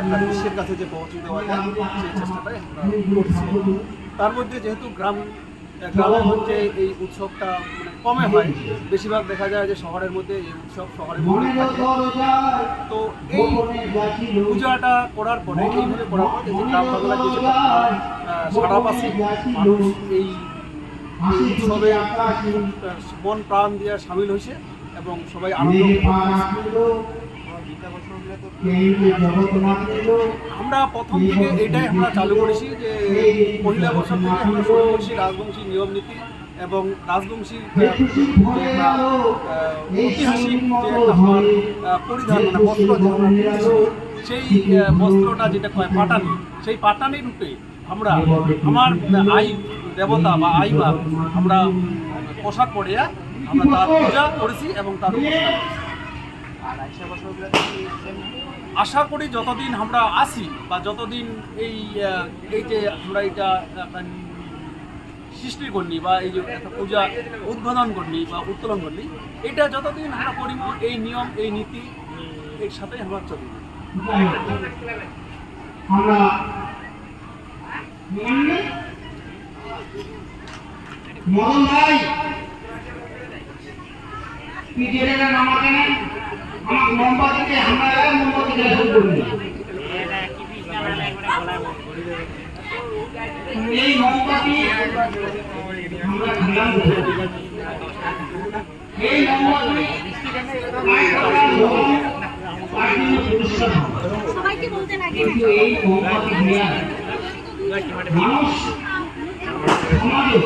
একটা বিশ্বের কাছে যে পৌঁছে দেওয়া যায় সেই চেষ্টাটাই আমরা করছি। তার মধ্যে যেহেতু গ্রামের মধ্যে এই উৎসবটা মানে কমে হয়, বেশিরভাগ দেখা যায় যে শহরের মধ্যে এই উৎসব শহরের মধ্যে থাকে। তো এই পূজাটা করার পরে এইভাবে করার পরে যে গ্রাম বাংলায় যে সারা পাশে মানুষ এই উৎসবে মন প্রাণ দিয়ে সামিল হয়েছে এবং সবাই আনন্দ আমরা প্রথম থেকে এটাই আমরা চালু করেছি যে পহিলা বছর থেকে আমরা শুরু করছি রাজবংশী নিয়ম নীতি এবং রাজবংশী ঐতিহাসিক যে আমার পরিধান মানে বস্ত্র যে আমরা সেই বস্ত্রটা যেটা কয় পাটানি, সেই পাটানি রূপে আমরা আমার আই দেবতা বা আই মা আমরা পোশাক পরিয়া আমরা তার পূজা করেছি এবং তার আশা করি যতদিন আমরা আসি বা যতদিন এই যে আমরা এটা সৃষ্টি করনি বা এই যে একটা পূজা উদ্বোধন করনি বা উত্তোলন করনি, এটা যতদিন আমরা করিব এই নিয়ম এই নীতি এর সাথে আমরা চলি। আমরা মদন ভাই পিটিএর নামাতে না আমাকে মোমবাতিতে আমরা মোমবাতিতে করব এই মোমবাতি আমরা দিলাম এই মোমবাতি সবাইকে বলতে লাগে এই মোমবাতি দিয়ে মানুষ সমাজে